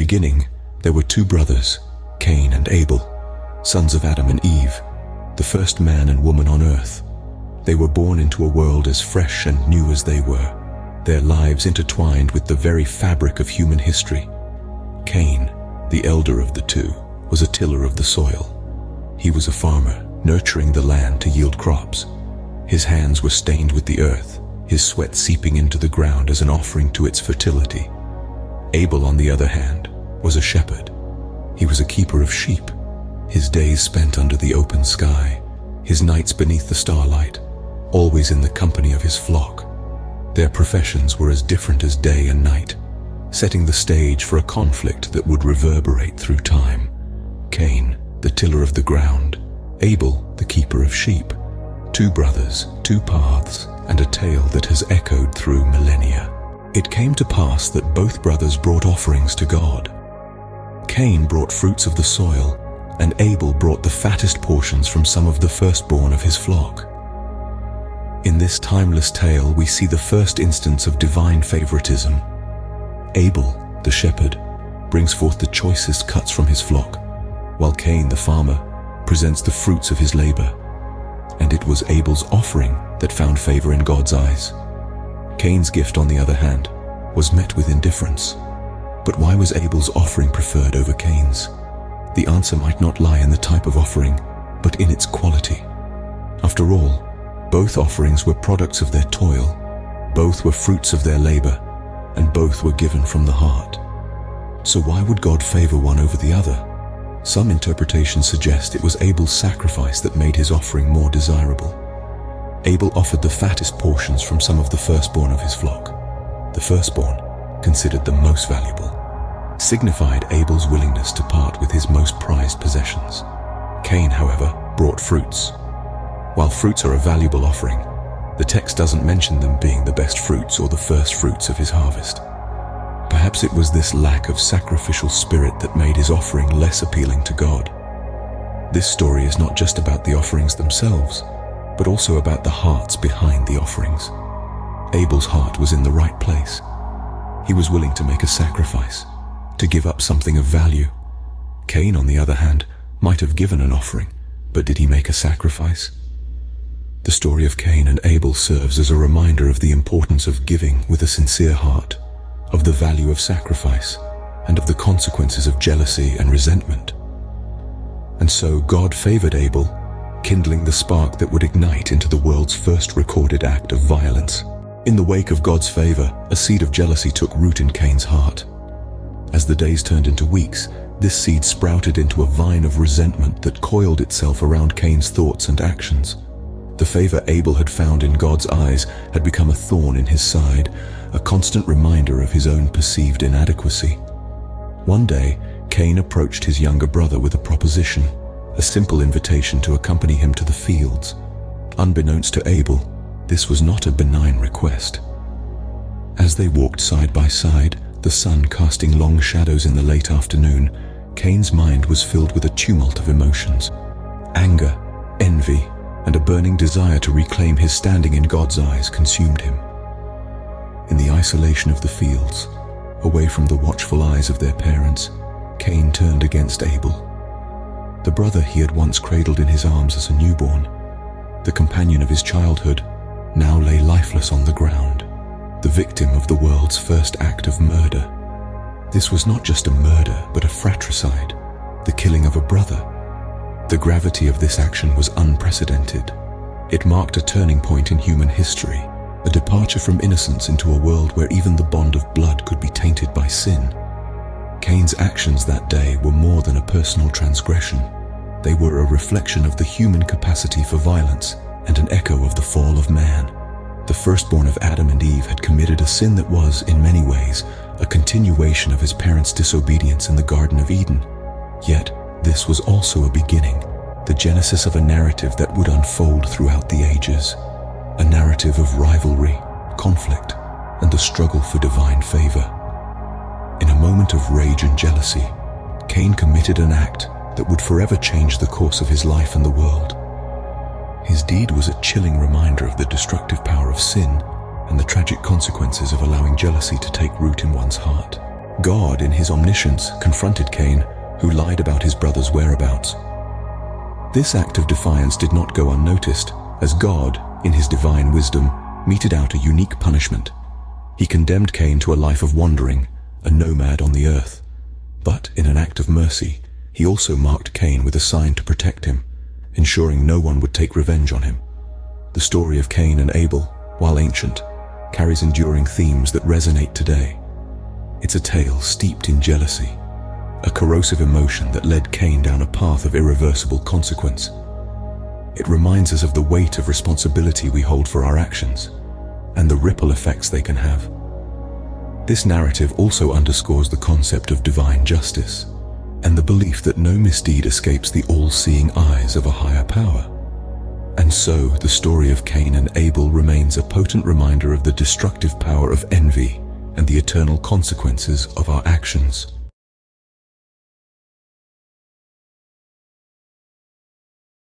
beginning, there were two brothers, Cain and Abel, sons of Adam and Eve, the first man and woman on earth. They were born into a world as fresh and new as they were, their lives intertwined with the very fabric of human history. Cain, the elder of the two, was a tiller of the soil. He was a farmer, nurturing the land to yield crops. His hands were stained with the earth, his sweat seeping into the ground as an offering to its fertility. Abel, on the other hand, was a shepherd. He was a keeper of sheep, his days spent under the open sky, his nights beneath the starlight, always in the company of his flock. Their professions were as different as day and night, setting the stage for a conflict that would reverberate through time. Cain, the tiller of the ground, Abel, the keeper of sheep. Two brothers, two paths, and a tale that has echoed through millennia. It came to pass that both brothers brought offerings to God. Cain brought fruits of the soil, and Abel brought the fattest portions from some of the firstborn of his flock. In this timeless tale, we see the first instance of divine favoritism. Abel, the shepherd, brings forth the choicest cuts from his flock, while Cain, the farmer, presents the fruits of his labor. And it was Abel's offering that found favor in God's eyes. Cain's gift, on the other hand, was met with indifference. But why was Abel's offering preferred over Cain's? The answer might not lie in the type of offering, but in its quality. After all, both offerings were products of their toil, both were fruits of their labor, and both were given from the heart. So why would God favor one over the other? Some interpretations suggest it was Abel's sacrifice that made his offering more desirable. Abel offered the fattest portions from some of the firstborn of his flock. The firstborn, considered the most valuable, signified Abel's willingness to part with his most prized possessions. Cain, however, brought fruits. While fruits are a valuable offering, the text doesn't mention them being the best fruits or the first fruits of his harvest. Perhaps it was this lack of sacrificial spirit that made his offering less appealing to God. This story is not just about the offerings themselves, but also about the hearts behind the offerings. Abel's heart was in the right place. He was willing to make a sacrifice, to give up something of value. Cain, on the other hand, might have given an offering, but did he make a sacrifice? The story of Cain and Abel serves as a reminder of the importance of giving with a sincere heart, of the value of sacrifice, and of the consequences of jealousy and resentment. And so God favored Abel, kindling the spark that would ignite into the world's first recorded act of violence. In the wake of God's favor, a seed of jealousy took root in Cain's heart. As the days turned into weeks, this seed sprouted into a vine of resentment that coiled itself around Cain's thoughts and actions. The favor Abel had found in God's eyes had become a thorn in his side, a constant reminder of his own perceived inadequacy. One day, Cain approached his younger brother with a proposition, a simple invitation to accompany him to the fields. Unbeknownst to Abel, this was not a benign request. As they walked side by side, the sun casting long shadows in the late afternoon, Cain's mind was filled with a tumult of emotions. Anger, envy, and a burning desire to reclaim his standing in God's eyes consumed him. In the isolation of the fields, away from the watchful eyes of their parents, Cain turned against Abel. The brother he had once cradled in his arms as a newborn, the companion of his childhood, now lay lifeless on the ground, the victim of the world's first act of murder. This was not just a murder, but a fratricide, the killing of a brother. The gravity of this action was unprecedented. It marked a turning point in human history, a departure from innocence into a world where even the bond of blood could be tainted by sin. Cain's actions that day were more than a personal transgression. They were a reflection of the human capacity for violence and an echo of the fall of man. The firstborn of Adam and Eve had committed a sin that was, in many ways, a continuation of his parents' disobedience in the Garden of Eden. Yet, this was also a beginning, the genesis of a narrative that would unfold throughout the ages. A narrative of rivalry, conflict, and the struggle for divine favor. In a moment of rage and jealousy, Cain committed an act that would forever change the course of his life and the world. His deed was a chilling reminder of the destructive power of sin and the tragic consequences of allowing jealousy to take root in one's heart. God, in his omniscience, confronted Cain, who lied about his brother's whereabouts. This act of defiance did not go unnoticed, as God, in his divine wisdom, meted out a unique punishment. He condemned Cain to a life of wandering, a nomad on the earth. But, in an act of mercy, he also marked Cain with a sign to protect him, ensuring no one would take revenge on him. The story of Cain and Abel, while ancient, carries enduring themes that resonate today. It's a tale steeped in jealousy, a corrosive emotion that led Cain down a path of irreversible consequence. It reminds us of the weight of responsibility we hold for our actions, and the ripple effects they can have. This narrative also underscores the concept of divine justice, and the belief that no misdeed escapes the all-seeing eyes of a higher power. And so, the story of Cain and Abel remains a potent reminder of the destructive power of envy and the eternal consequences of our actions.